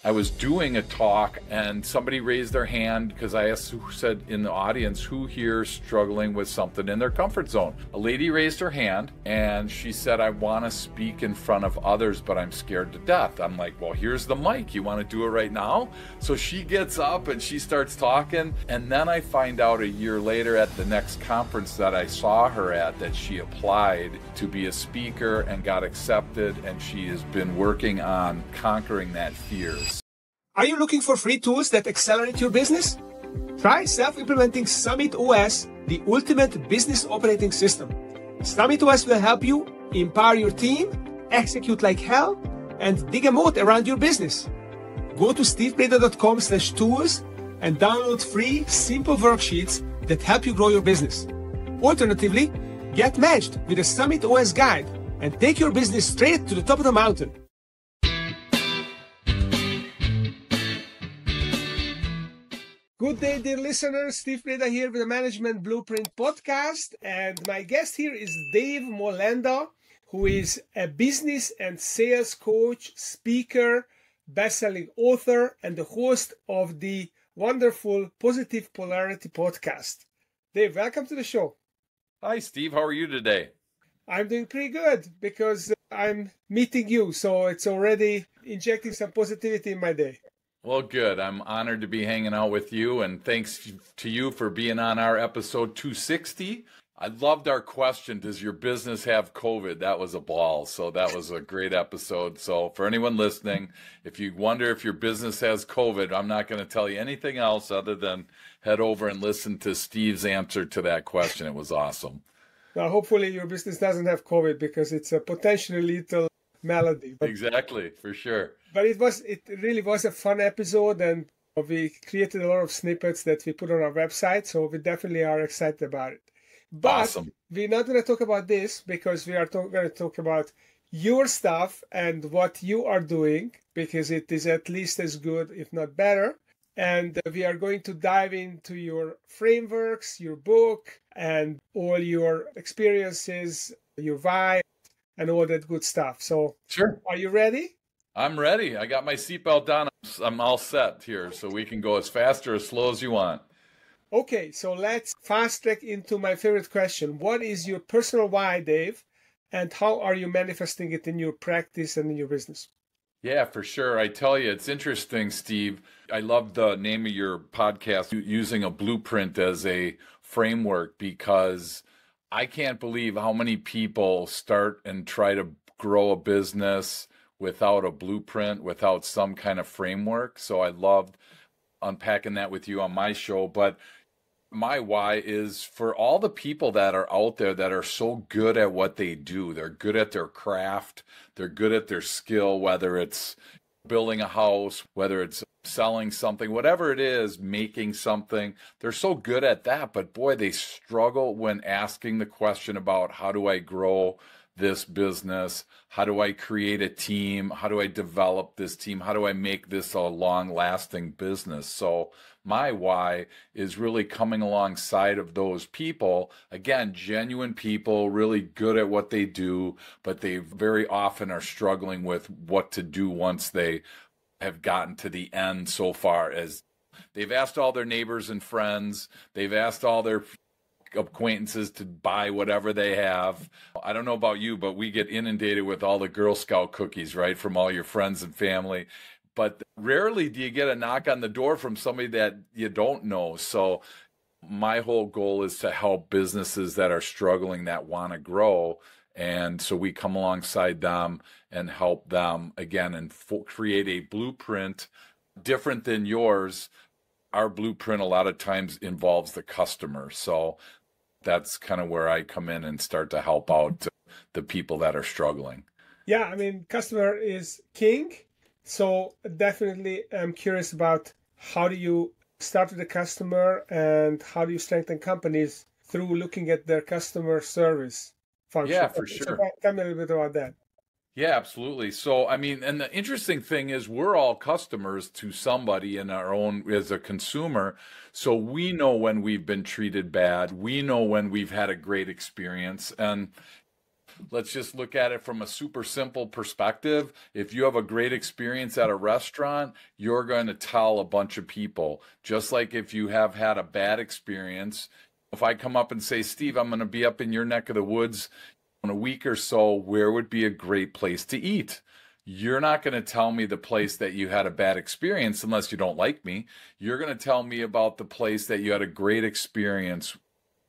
I was doing a talk and somebody raised their hand because I asked who said in the audience, who here is struggling with something in their comfort zone? A lady raised her hand and she said, I want to speak in front of others, but I'm scared to death. I'm like, well, here's the mic. You want to do it right now? So she gets up and she starts talking. And then I find out a year later at the next conference that I saw her at that she applied to be a speaker and got accepted. And she has been working on conquering that fear. Are you looking for free tools that accelerate your business? Try self-implementing Summit OS, the ultimate business operating system. Summit OS will help you empower your team, execute like hell, and dig a moat around your business. Go to stevepreda.com/tools and download free, simple worksheets that help you grow your business. Alternatively, get matched with a Summit OS guide and take your business straight to the top of the mountain. Good day, dear listeners. Steve Preda here with the Management Blueprint Podcast. And my guest here is Dave Molenda, who is a business and sales coach, speaker, best-selling author, and the host of the wonderful Positive Polarity Podcast. Dave, welcome to the show. Hi, Steve. How are you today? I'm doing pretty good because I'm meeting you. So it's already injecting some positivity in my day. Well, good. I'm honored to be hanging out with you, and thanks to you for being on our episode 260. I loved our question, does your business have COVID? That was a ball, so that was a great episode. So for anyone listening, if you wonder if your business has COVID, I'm not going to tell you anything else other than head over and listen to Steve's answer to that question. It was awesome. Well, hopefully your business doesn't have COVID because it's a potentially lethal malady. Exactly, for sure. But it really was a fun episode, and we created a lot of snippets that we put on our website, so we definitely are excited about it. But awesome. We're not going to talk about this because we are going to talk about your stuff and what you are doing, because it is at least as good, if not better. And we are going to dive into your frameworks, your book, and all your experiences, your why, and all that good stuff. So, sure. Are you ready? I'm ready. I got my seatbelt on. I'm all set here, so we can go as fast or as slow as you want. Okay, so let's fast track into my favorite question. What is your personal why, Dave? And how are you manifesting it in your practice and in your business? Yeah, for sure. I tell you, it's interesting, Steve. I love the name of your podcast, using a blueprint as a framework, because I can't believe how many people start and try to grow a business without a blueprint, without some kind of framework. So I loved unpacking that with you on my show. But my why is for all the people that are out there that are so good at what they do. They're good at their craft. They're good at their skill, whether it's building a house, whether it's selling something, whatever it is, making something. They're so good at that. But boy, they struggle when asking the question about, how do I grow this business? How do I create a team? How do I develop this team? How do I make this a long-lasting business? So my why is really coming alongside of those people. Again, genuine people, really good at what they do, but they very often are struggling with what to do once they have gotten to the end so far. As they've asked all their neighbors and friends, they've asked all their acquaintances to buy whatever they have. I don't know about you, but we get inundated with all the Girl Scout cookies, right, from all your friends and family. But rarely do you get a knock on the door from somebody that you don't know. So my whole goal is to help businesses that are struggling, that want to grow. And so we come alongside them and help them, again, and create a blueprint different than yours. Our blueprint a lot of times involves the customer. So that's kind of where I come in and start to help out the people that are struggling. Yeah, I mean, customer is king. So definitely I'm curious about, how do you start with the customer and how do you strengthen companies through looking at their customer service function? Yeah, for sure. So tell me a little bit about that. Yeah, absolutely. So, I mean, and the interesting thing is we're all customers to somebody in our own as a consumer. So we know when we've been treated bad. We know when we've had a great experience. And let's just look at it from a super simple perspective. If you have a great experience at a restaurant, you're going to tell a bunch of people. Just like if you have had a bad experience, if I come up and say, Steve, I'm going to be up in your neck of the woods in a week or so, where would be a great place to eat? You're not going to tell me the place that you had a bad experience unless you don't like me. You're going to tell me about the place that you had a great experience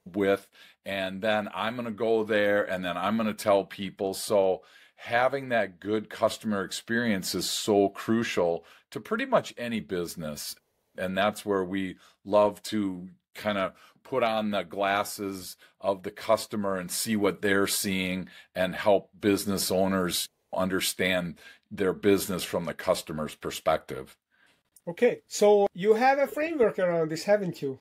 with, and then I'm going to go there, and then I'm going to tell people. So having that good customer experience is so crucial to pretty much any business. And that's where we love to kind of put on the glasses of the customer and see what they're seeing and help business owners understand their business from the customer's perspective. Okay, so you have a framework around this, haven't you?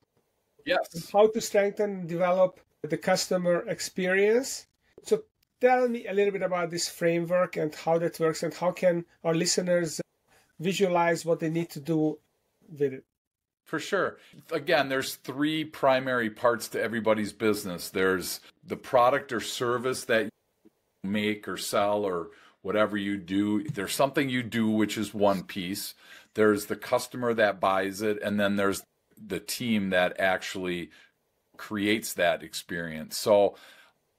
Yes. How to strengthen and develop the customer experience. So tell me a little bit about this framework and how that works, and how can our listeners visualize what they need to do with it. For sure. Again, there's three primary parts to everybody's business. There's the product or service that you make or sell or whatever you do. There's something you do, which is one piece. There's the customer that buys it, and then there's the team that actually creates that experience. So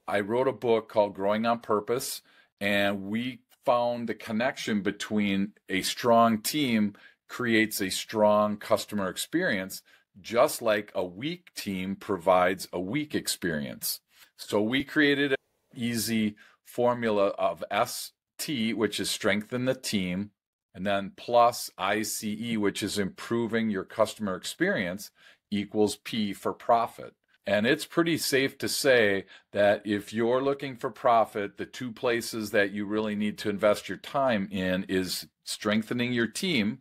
I wrote a book called Growing on Purpose, and we found the connection between a strong team creates a strong customer experience, just like a weak team provides a weak experience. So we created an easy formula of ST, which is strengthen the team, and then plus ICE, which is improving your customer experience, equals P for profit. And it's pretty safe to say that if you're looking for profit, the two places that you really need to invest your time in is strengthening your team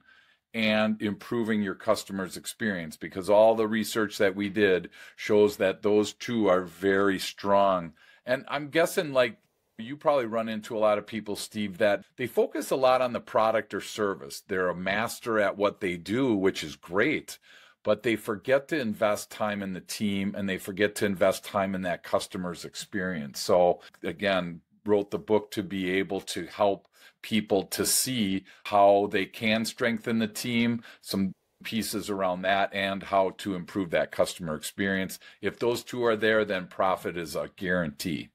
and improving your customer's experience, because all the research that we did shows that those two are very strong. And I'm guessing, like, you probably run into a lot of people, Steve, that they focus a lot on the product or service. They're a master at what they do, which is great, but they forget to invest time in the team, and they forget to invest time in that customer's experience. So again, wrote the book to be able to help people to see how they can strengthen the team, some pieces around that, and how to improve that customer experience. If those two are there, then profit is a guarantee.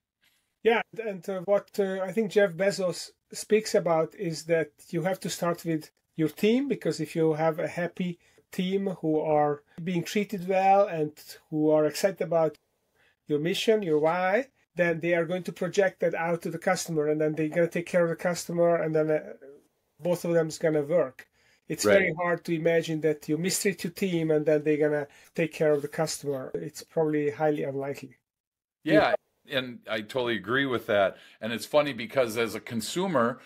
Yeah, and what I think Jeff Bezos speaks about is that you have to start with your team, because if you have a happy team who are being treated well and who are excited about your mission, your why, then they are going to project that out to the customer, and then they're going to take care of the customer, and then both of them is going to work. It's Right. very hard to imagine that you mistreat your team and then they're going to take care of the customer. It's probably highly unlikely. Yeah, and I totally agree with that. And it's funny because as a consumer,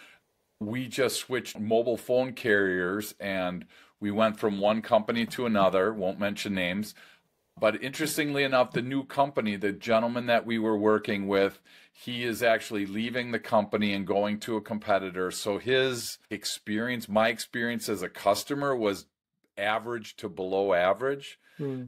we just switched mobile phone carriers, and we went from one company to another, won't mention names. But interestingly enough, the new company, the gentleman that we were working with, he is actually leaving the company and going to a competitor. So his experience, my experience as a customer, was average to below average.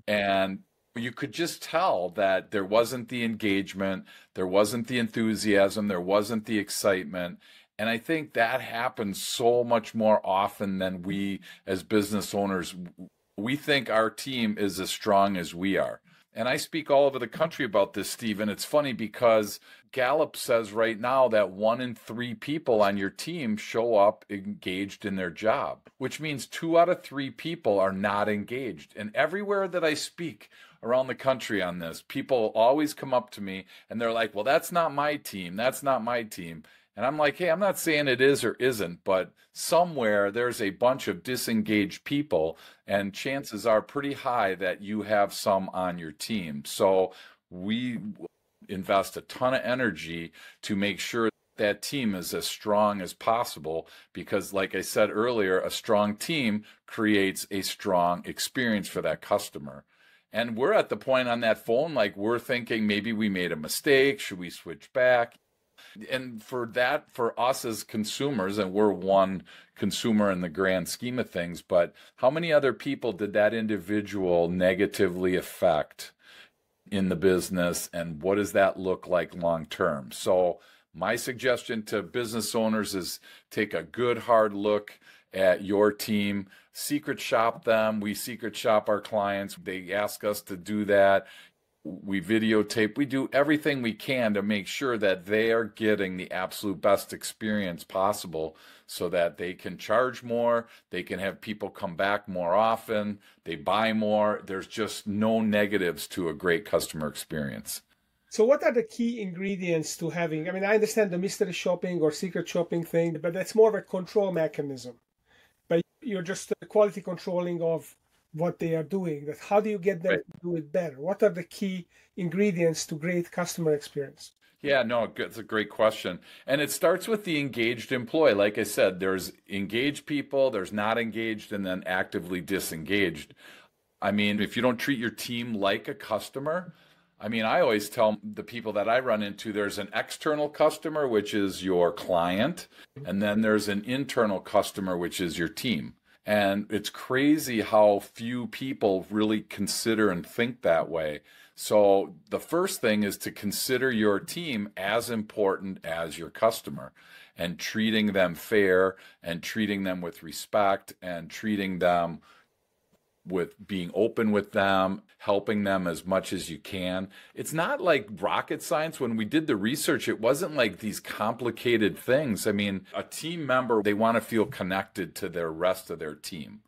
And you could just tell that there wasn't the engagement, there wasn't the enthusiasm, there wasn't the excitement. And I think that happens so much more often than we as business owners. We think our team is as strong as we are. And I speak all over the country about this, Steve, and it's funny because Gallup says right now that 1 in 3 people on your team show up engaged in their job, which means 2 out of 3 people are not engaged. And everywhere that I speak around the country on this, people always come up to me and they're like, well, that's not my team. That's not my team. And I'm like, hey, I'm not saying it is or isn't, but somewhere there's a bunch of disengaged people, and chances are pretty high that you have some on your team. So we invest a ton of energy to make sure that team is as strong as possible, because like I said earlier, a strong team creates a strong experience for that customer. And we're at the point on that phone, like we're thinking maybe we made a mistake. Should we switch back? And for that, for us as consumers, and we're one consumer in the grand scheme of things, but how many other people did that individual negatively affect in the business, and what does that look like long term? So My suggestion to business owners is take a good hard look at your team, secret shop them. We secret shop our clients. They ask us to do that. We videotape. We do everything we can to make sure that they are getting the absolute best experience possible so that they can charge more, they can have people come back more often, they buy more. There's just no negatives to a great customer experience. So what are the key ingredients to having, I mean, I understand the mystery shopping or secret shopping thing, but that's more of a control mechanism. But you're just quality controlling of what they are doing. That how do you get them to do it better? What are the key ingredients to great customer experience? Yeah, no, it's a great question. And it starts with the engaged employee. Like I said, there's engaged people, there's not engaged, and then actively disengaged. I mean, if you don't treat your team like a customer, I mean, I always tell the people that I run into, there's an external customer, which is your client, and then there's an internal customer, which is your team. And it's crazy how few people really consider and think that way. So the first thing is to consider your team as important as your customer and treating them fair and treating them with respect and treating them with being open with them, helping them as much as you can. It's not like rocket science. When we did the research, it wasn't like these complicated things. I mean, a team member, they want to feel connected to the rest of their team.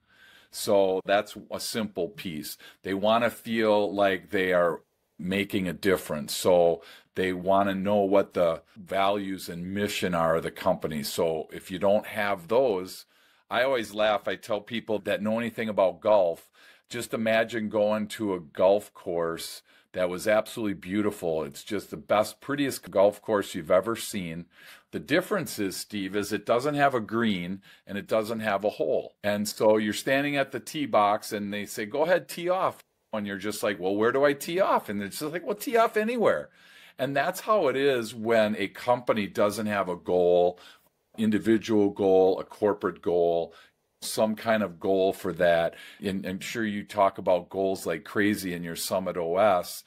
So that's a simple piece. They want to feel like they are making a difference. So they want to know what the values and mission are of the company. So if you don't have those, I always laugh. I tell people that know anything about golf, just imagine going to a golf course that was absolutely beautiful. It's just the best, prettiest golf course you've ever seen. The difference is, Steve, is it doesn't have a green and it doesn't have a hole. And so you're standing at the tee box and they say, go ahead, tee off. And you're just like, well, where do I tee off? And it's just like, well, tee off anywhere. And that's how it is when a company doesn't have a goal, individual goal, a corporate goal, some kind of goal for that. And I'm sure you talk about goals like crazy in your Summit OS,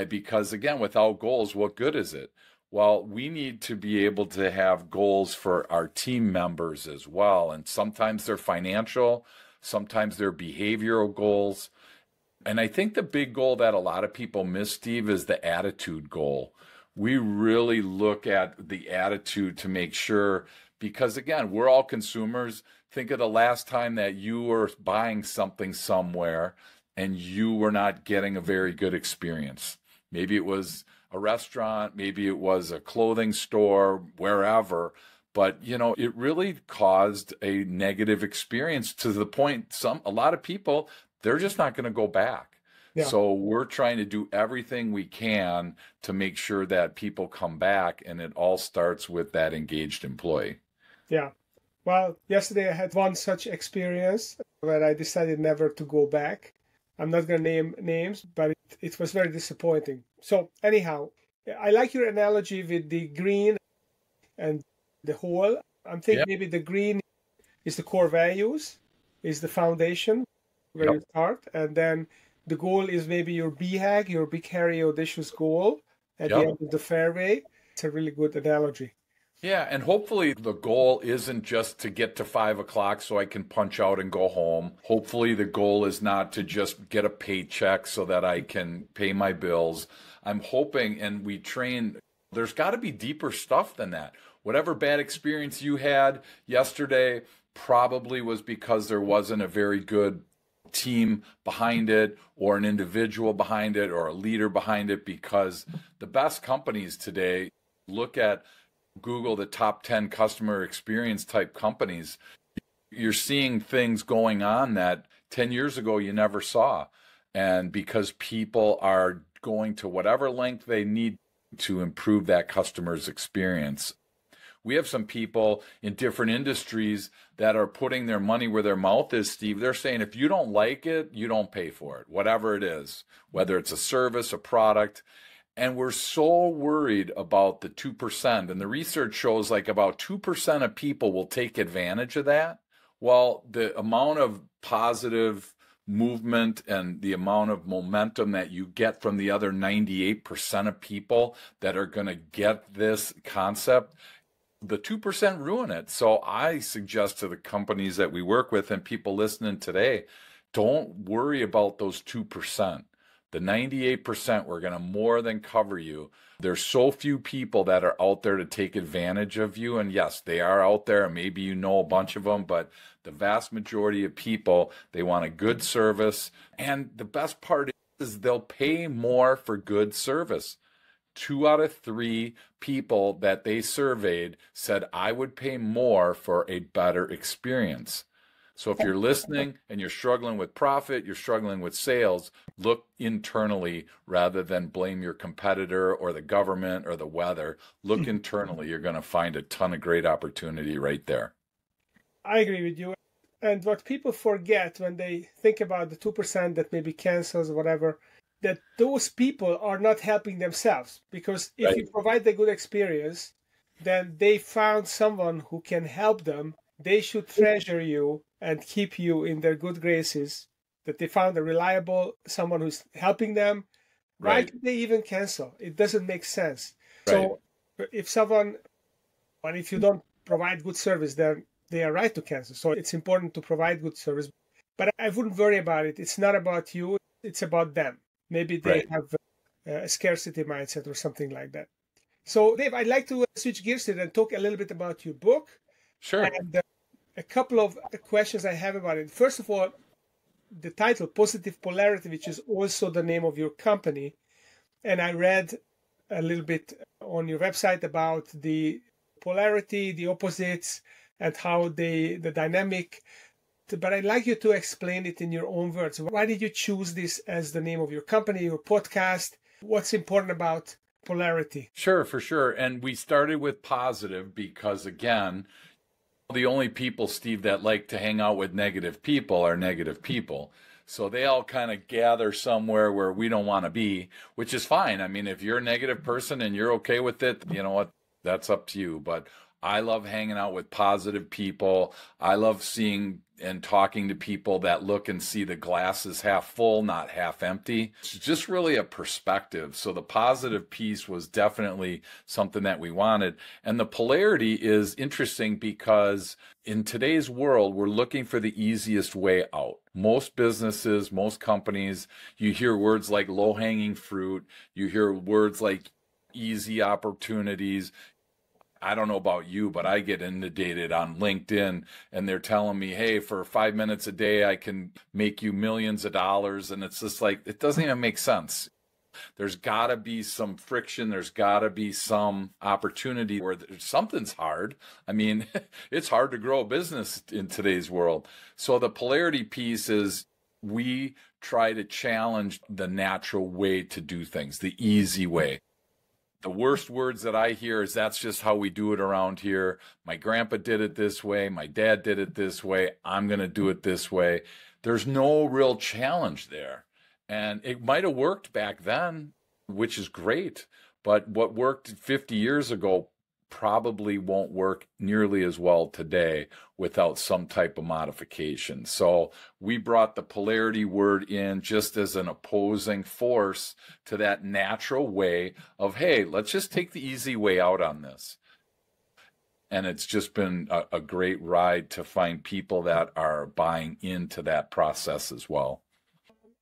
because again, without goals, what good is it? Well, we need to be able to have goals for our team members as well. And sometimes they're financial, sometimes they're behavioral goals. And I think the big goal that a lot of people miss, Steve, is the attitude goal. We really look at the attitude to make sure, because again, we're all consumers. Think of the last time that you were buying something somewhere and you were not getting a very good experience. Maybe it was a restaurant, maybe it was a clothing store, wherever. But, you know, it really caused a negative experience to the point a lot of people, they're just not going to go back. Yeah. So we're trying to do everything we can to make sure that people come back, and it all starts with that engaged employee. Yeah. Well, yesterday I had one such experience where I decided never to go back. I'm not going to name names, but it was very disappointing. So anyhow, I like your analogy with the green and the whole. I'm thinking maybe the green is the core values, is the foundation where you start. And then the goal is maybe your BHAG, your big, hairy, audacious goal at the end of the fairway. It's a really good analogy. Yeah, and hopefully the goal isn't just to get to 5 o'clock so I can punch out and go home. Hopefully the goal is not to just get a paycheck so that I can pay my bills. I'm hoping, and we train, there's got to be deeper stuff than that. Whatever bad experience you had yesterday probably was because there wasn't a very good team behind it or an individual behind it or a leader behind it, because the best companies today, look at Google, the top 10 customer experience type companies, you're seeing things going on that 10 years ago you never saw. And because people are going to whatever length they need to improve that customer's experience. We have some people in different industries that are putting their money where their mouth is, Steve. They're saying, if you don't like it, you don't pay for it, whatever it is, whether it's a service, a product. And we're so worried about the 2%. And the research shows like about 2% of people will take advantage of that. Well, the amount of positive movement and the amount of momentum that you get from the other 98% of people that are going to get this concept, the 2% ruin it. So I suggest to the companies that we work with and people listening today, don't worry about those 2%. The 98%, we're going to more than cover you. There's so few people that are out there to take advantage of you. And yes, they are out there. Maybe you know a bunch of them, but the vast majority of people, they want a good service. And the best part is they'll pay more for good service. 2 out of 3 people that they surveyed said, I would pay more for a better experience. So if you're listening and you're struggling with profit, you're struggling with sales, look internally rather than blame your competitor or the government or the weather. Look internally. You're going to find a ton of great opportunity right there. I agree with you. And what people forget when they think about the 2% that maybe cancels or whatever, that those people are not helping themselves. Because if you provide a good experience, then they found someone who can help them. They should treasure you and keep you in their good graces, that they found a reliable someone who's helping them. Why Right. did they even cancel? It doesn't make sense. So if someone, and if you don't provide good service, then they are right to cancel. So it's important to provide good service. But I wouldn't worry about it. It's not about you. It's about them. Maybe they have a scarcity mindset or something like that. So Dave, I'd like to switch gears here and talk a little bit about your book. Sure. And a couple of questions I have about it. First of all, the title, Positive Polarity, which is also the name of your company. And I read a little bit on your website about the polarity, the opposites, and how the dynamic. But I'd like you to explain it in your own words. Why did you choose this as the name of your company, your podcast? What's important about polarity? Sure, for sure. And we started with positive because, again, the only people, Steve, that like to hang out with negative people are negative people. So they all kind of gather somewhere where we don't want to be, which is fine. I mean, if you're a negative person and you're okay with it, you know what? That's up to you. But I love hanging out with positive people. I love seeing and talking to people that look and see the glass is half full, not half empty. It's just really a perspective. So the positive piece was definitely something that we wanted. And the polarity is interesting because in today's world, we're looking for the easiest way out. Most businesses, most companies, you hear words like low-hanging fruit. You hear words like easy opportunities. I don't know about you, but I get inundated on LinkedIn and they're telling me, hey, for 5 minutes a day, I can make you millions of dollars. And it's just like, it doesn't even make sense. There's got to be some friction. There's got to be some opportunity where something's hard. I mean, it's hard to grow a business in today's world. So the polarity piece is we try to challenge the natural way to do things, the easy way. The worst words that I hear is that's just how we do it around here. My grandpa did it this way. My dad did it this way. I'm going to do it this way. There's no real challenge there. And it might have worked back then, which is great. But what worked 50 years ago probably won't work nearly as well today without some type of modification. So we brought the polarity word in just as an opposing force to that natural way of, hey, let's just take the easy way out on this. And it's just been a great ride to find people that are buying into that process as well.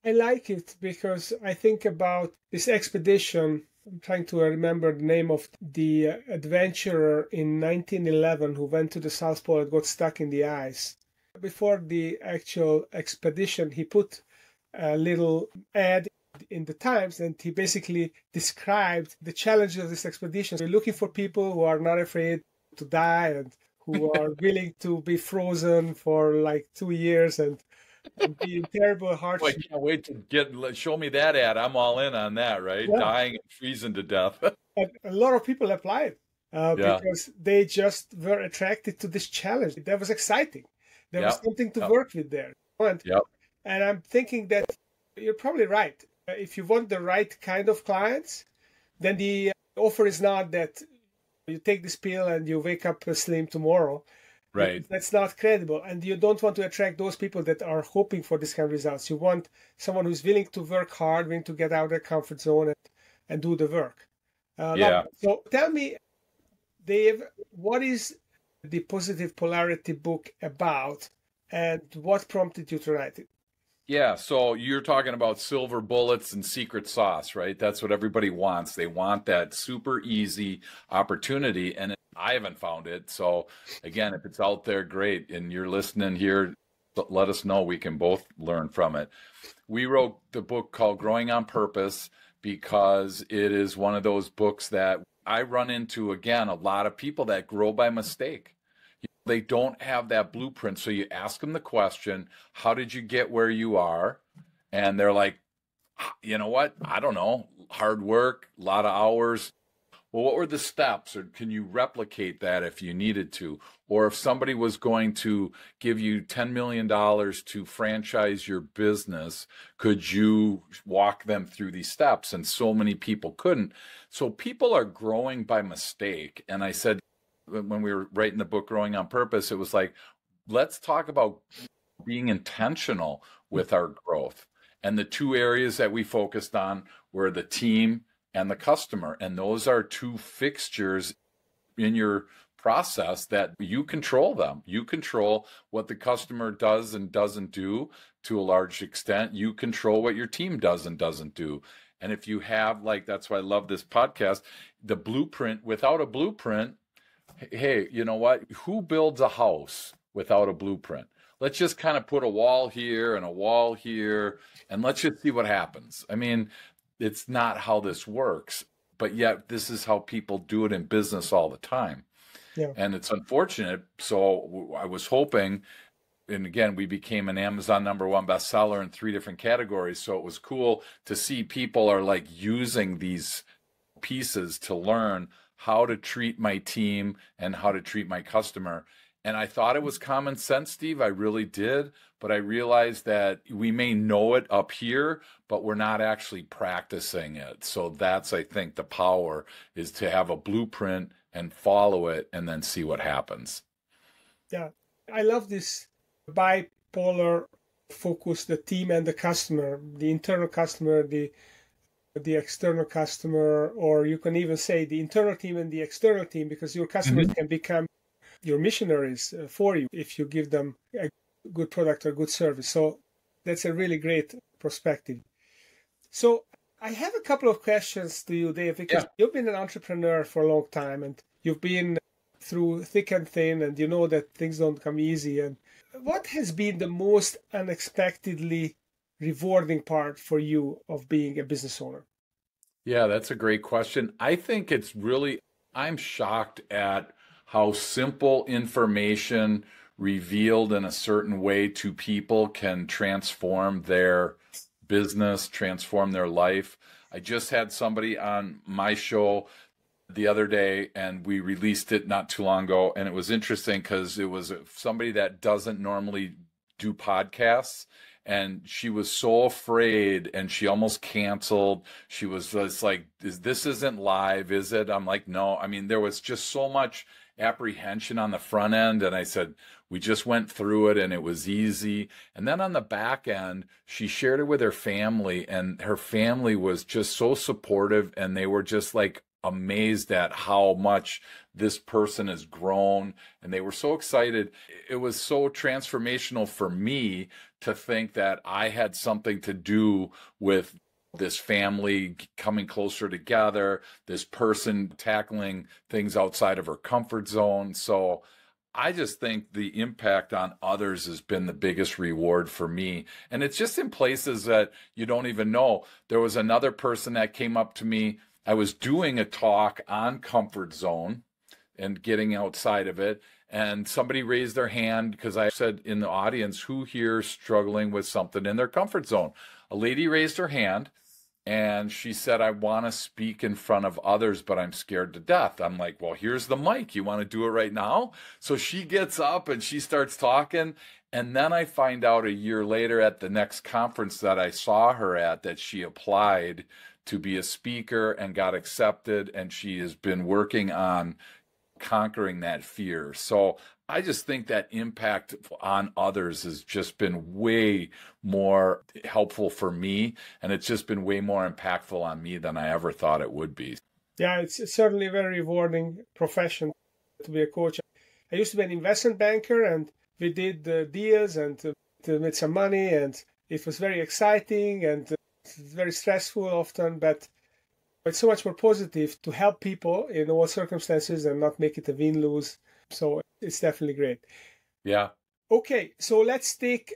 I like it because I think about this expedition. I'm trying to remember the name of the adventurer in 1911 who went to the South Pole and got stuck in the ice. Before the actual expedition, he put a little ad in the Times and he basically described the challenges of this expedition. We're looking for people who are not afraid to die and who are willing to be frozen for like 2 years and be in terrible hardship. I can't wait to show me that ad. I'm all in on that, right? Yeah. Dying and freezing to death. And a lot of people applied because they just were attracted to this challenge. That was exciting. There was something to work with there. And I'm thinking that you're probably right. If you want the right kind of clients, then the offer is not that you take this pill and you wake up slim tomorrow. Right. That's not credible. And you don't want to attract those people that are hoping for this kind of results. You want someone who's willing to work hard, willing to get out of their comfort zone and do the work. Yeah. So tell me, Dave, what is the Positive Polarity book about and what prompted you to write it? Yeah, so you're talking about silver bullets and secret sauce, right? That's what everybody wants. They want that super easy opportunity, and I haven't found it. So again, if it's out there, great. And you're listening here, let us know. We can both learn from it. We wrote the book called Growing on Purpose because it is one of those books that I run into, again, a lot of people that grow by mistake. They don't have that blueprint. So you ask them the question, how did you get where you are? And they're like, you know what? I don't know. Hard work, a lot of hours. Well, what were the steps? Or can you replicate that if you needed to? Or if somebody was going to give you $10 million to franchise your business, could you walk them through these steps? And so many people couldn't. So people are growing by mistake. And I said, when we were writing the book Growing on Purpose, it was like, let's talk about being intentional with our growth. And the two areas that we focused on were the team and the customer. And those are two fixtures in your process that you control them. You control what the customer does and doesn't do to a large extent. You control what your team does and doesn't do. And if you have, like, that's why I love this podcast, the blueprint. Without a blueprint, hey, you know what? Who builds a house without a blueprint? Let's just kind of put a wall here and a wall here, and let's just see what happens. I mean, it's not how this works, but yet this is how people do it in business all the time. Yeah. And it's unfortunate. So I was hoping, and again, we became an Amazon #1 bestseller in 3 different categories. So it was cool to see people are like using these pieces to learn how to treat my team and how to treat my customer. And I thought it was common sense, Steve. I really did. But I realized that we may know it up here, but we're not actually practicing it. So that's, I think, the power is to have a blueprint and follow it and then see what happens. Yeah. I love this bipolar focus, the team and the customer, the internal customer, the external customer, or you can even say the internal team and the external team, because your customers can become your missionaries for you if you give them a good product or good service. So that's a really great perspective. So I have a couple of questions to you, Dave, because you've been an entrepreneur for a long time and you've been through thick and thin, and you know that things don't come easy. And what has been the most unexpectedly rewarding part for you of being a business owner? Yeah, that's a great question. I think it's really, I'm shocked at how simple information revealed in a certain way to people can transform their business, transform their life. I just had somebody on my show the other day, and we released it not too long ago. And it was interesting because it was somebody that doesn't normally do podcasts. And she was so afraid, and she almost canceled. She was just like, this isn't live, is it? I'm like, no. I mean, there was just so much apprehension on the front end. And I said, we just went through it and it was easy. And then on the back end, she shared it with her family, and her family was just so supportive. And they were just like amazed at how much this person has grown. And they were so excited. It was so transformational for me to think that I had something to do with this family coming closer together, this person tackling things outside of her comfort zone. So I just think the impact on others has been the biggest reward for me. And it's just in places that you don't even know. There was another person that came up to me. I was doing a talk on comfort zone and getting outside of it. And somebody raised their hand because I said in the audience, who here is struggling with something in their comfort zone? A lady raised her hand and she said, I want to speak in front of others, but I'm scared to death. I'm like, well, here's the mic. You want to do it right now? So she gets up and she starts talking. And then I find out a year later at the next conference that I saw her at that she applied to be a speaker and got accepted. And she has been working on conquering that fear. So I just think that impact on others has just been way more helpful for me. And it's just been way more impactful on me than I ever thought it would be. Yeah, it's certainly a very rewarding profession to be a coach. I used to be an investment banker, and we did deals and made some money, and it was very exciting and very stressful often, but it's so much more positive to help people in all circumstances and not make it a win-lose. So it's definitely great. Yeah. Okay, so let's take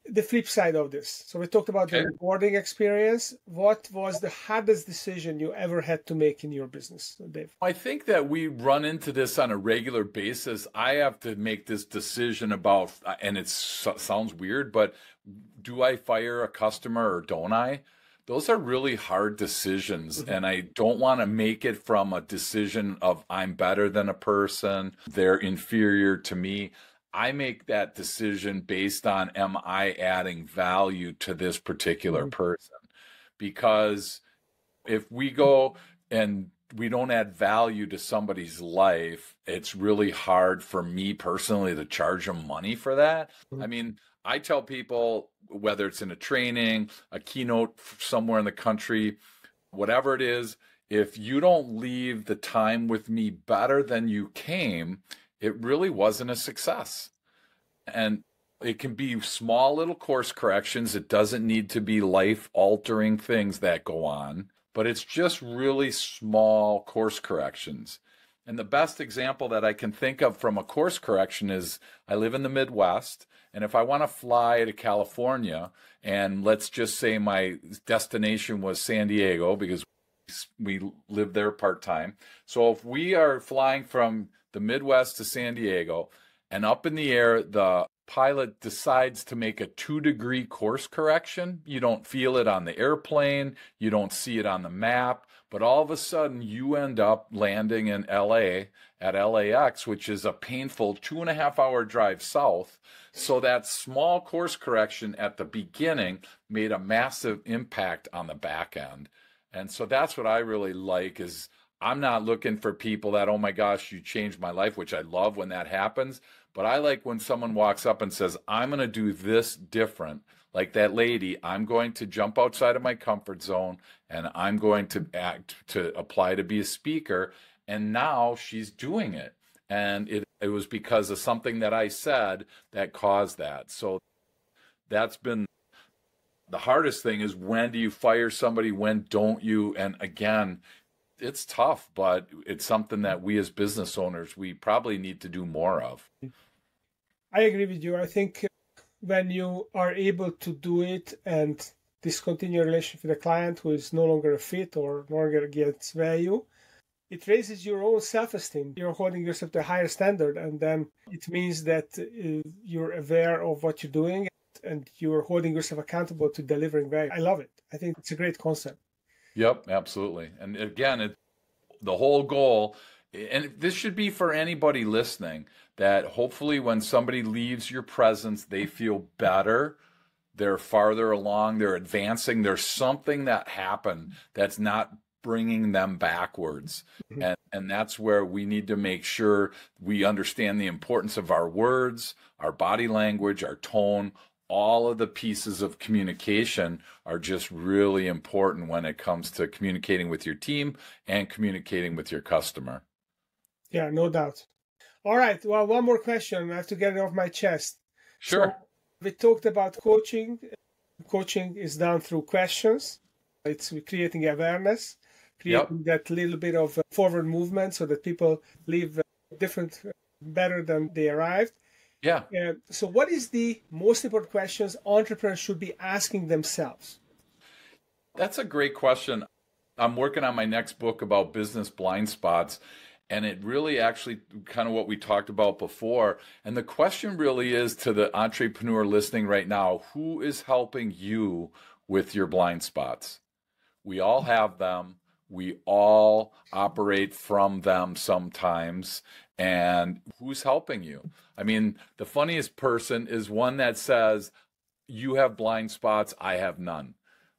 the flip side of this. So we talked about the rewarding experience. What was the hardest decision you ever had to make in your business, Dave? I think that we run into this on a regular basis. I have to make this decision about, and it sounds weird, but do I fire a customer or don't I? Those are really hard decisions, and I don't want to make it from a decision of I'm better than a person, they're inferior to me. I make that decision based on, am I adding value to this particular person? Because if we go and we don't add value to somebody's life, it's really hard for me personally to charge them money for that. I mean, I tell people, whether it's in a training, a keynote somewhere in the country, whatever it is, if you don't leave the time with me better than you came, it really wasn't a success. And it can be small little course corrections. It doesn't need to be life-altering things that go on, but it's just really small course corrections. And the best example that I can think of from a course correction is I live in the Midwest, and if I want to fly to California, and let's just say my destination was San Diego because we live there part-time. So if we are flying from the Midwest to San Diego, and up in the air, the pilot decides to make a 2-degree course correction. You don't feel it on the airplane. You don't see it on the map. But all of a sudden, you end up landing in LA at LAX, which is a painful 2.5-hour drive south. So that small course correction at the beginning made a massive impact on the back end. And so that's what I really like is I'm not looking for people that, oh my gosh, you changed my life, which I love when that happens. But I like when someone walks up and says, I'm going to do this different. Like that lady, I'm going to jump outside of my comfort zone and I'm going to apply to be a speaker. And now she's doing it. And it was because of something that I said that caused that. So that's been the hardest thing is, when do you fire somebody? When don't you? And again, it's tough, but it's something that we as business owners, we probably need to do more of. I agree with you. I think when you are able to do it and discontinue a relationship with a client who is no longer a fit or no longer gets value, it raises your own self-esteem. You're holding yourself to a higher standard, and then it means that you're aware of what you're doing and you're holding yourself accountable to delivering value. I love it. I think it's a great concept. Yep, absolutely. And again, the whole goal, and this should be for anybody listening, that hopefully when somebody leaves your presence, they feel better, they're farther along, they're advancing, there's something that happened that's not bringing them backwards. And that's where we need to make sure we understand the importance of our words, our body language, our tone. All of the pieces of communication are just really important when it comes to communicating with your team and communicating with your customer. Yeah, no doubt. All right. Well, one more question. I have to get it off my chest. Sure. So we talked about coaching. Coaching is done through questions. It's creating awareness, creating that little bit of forward movement so that people leave better than they arrived. Yeah. So what is the most important questions entrepreneurs should be asking themselves? That's a great question. I'm working on my next book about business blind spots, and it really actually kind of what we talked about before. And the question really is to the entrepreneur listening right now, who is helping you with your blind spots? We all have them. We all operate from them sometimes. And who's helping you? I mean, the funniest person is one that says, you have blind spots, I have none,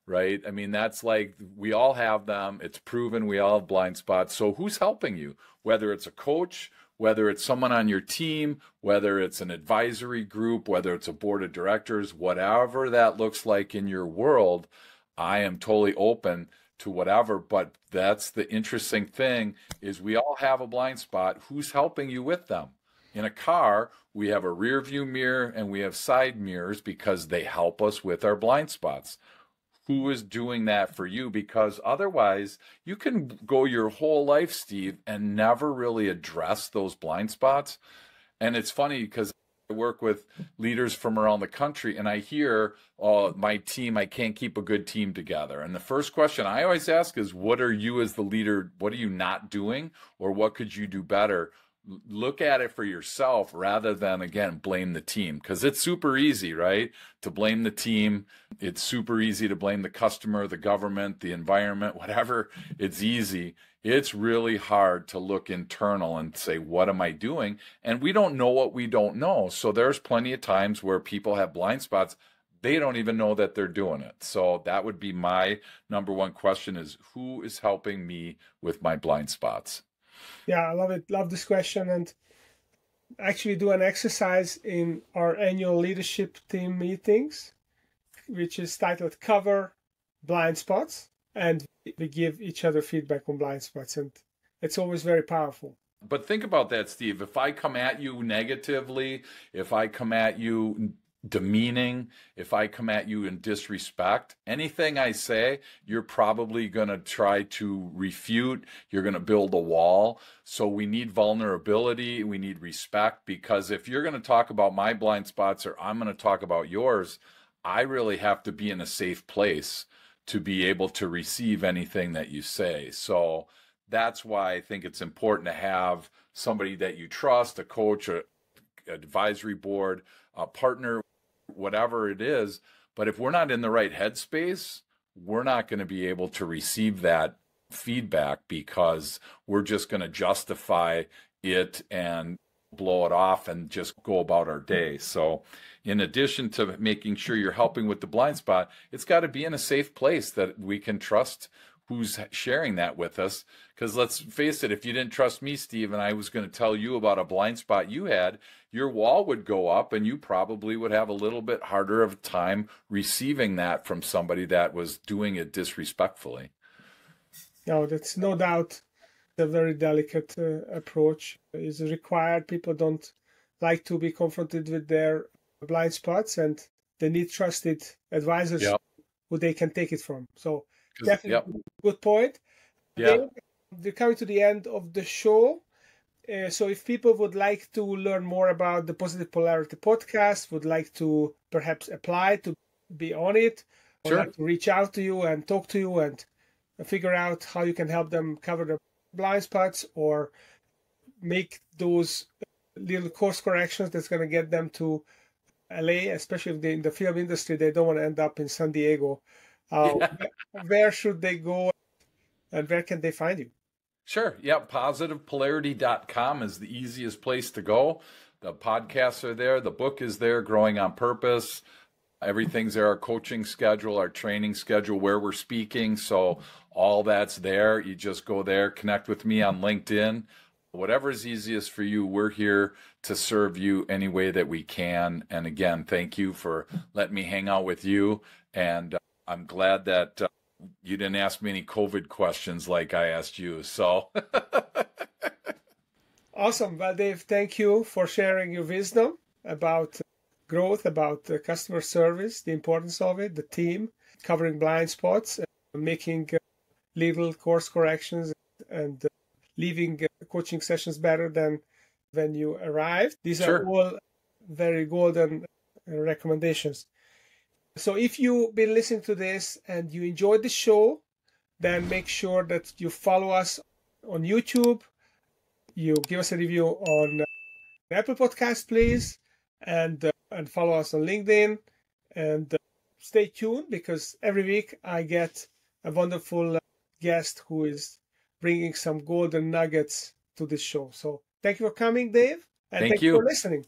right? I mean, that's like, we all have them. It's proven we all have blind spots. So who's helping you? Whether it's a coach, whether it's someone on your team, whether it's an advisory group, whether it's a board of directors, whatever that looks like in your world, I am totally open to whatever. But that's the interesting thing is we all have a blind spot. Who's helping you with them? In a car, we have a rear view mirror and we have side mirrors because they help us with our blind spots. Who is doing that for you? Because otherwise you can go your whole life, Steve, and never really address those blind spots. And it's funny because I work with leaders from around the country and I hear, oh, my team, I can't keep a good team together. And the first question I always ask is, what are you as the leader, what are you not doing? Or what could you do better? Look at it for yourself rather than, again, blame the team, because it's super easy, right? To blame the team. It's super easy to blame the customer, the government, the environment, whatever. It's easy. It's really hard to look internal and say, what am I doing? And we don't know what we don't know. So there's plenty of times where people have blind spots. They don't even know that they're doing it. So that would be my number one question is, who is helping me with my blind spots? Yeah, I love it. Love this question. And actually do an exercise in our annual leadership team meetings, which is titled Cover Blind Spots. And we give each other feedback on blind spots. And it's always very powerful. But think about that, Steve. If I come at you negatively, if I come at you demeaning, if I come at you in disrespect, anything I say, you're probably going to try to refute. You're going to build a wall. So we need vulnerability. We need respect, because if you're going to talk about my blind spots or I'm going to talk about yours, I really have to be in a safe place to be able to receive anything that you say. So that's why I think it's important to have somebody that you trust, a coach, an advisory board, a partner, whatever it is. But if we're not in the right headspace, we're not going to be able to receive that feedback, because we're just going to justify it and blow it off and just go about our day. So in addition to making sure you're helping with the blind spot, it's got to be in a safe place that we can trust who's sharing that with us. Because let's face it, if you didn't trust me, Steve, and I was going to tell you about a blind spot you had, your wall would go up and you probably would have a little bit harder of a time receiving that from somebody that was doing it disrespectfully. No, that's no doubt a very delicate approach is required. People don't like to be confronted with their blind spots, and they need trusted advisors who they can take it from. So definitely good point. Yeah. We're coming to the end of the show. So if people would like to learn more about the Positive Polarity Podcast, would like to perhaps apply to be on it, or like to reach out to you and talk to you and figure out how you can help them cover the blind spots or make those little course corrections that's going to get them to LA, especially if they're in the film industry, they don't want to end up in San Diego. Where should they go and where can they find you? Sure. Yeah. PositivePolarity.com is the easiest place to go. The podcasts are there. The book is there, Growing on Purpose. Everything's there, our coaching schedule, our training schedule, where we're speaking. So all that's there. You just go there, connect with me on LinkedIn. Whatever is easiest for you, we're here to serve you any way that we can. And again, thank you for letting me hang out with you. And I'm glad that you didn't ask me any COVID questions like I asked you. So awesome. Well, Dave, thank you for sharing your wisdom about growth, about customer service, the importance of it, the team, covering blind spots, making little course corrections, and leaving coaching sessions better than when you arrived. These are all very golden recommendations. So if you've been listening to this and you enjoyed the show, then make sure that you follow us on YouTube. You give us a review on Apple Podcast, please, and follow us on LinkedIn. And stay tuned, because every week I get a wonderful guest who is bringing some golden nuggets to this show. So thank you for coming, Dave. And thank you for listening.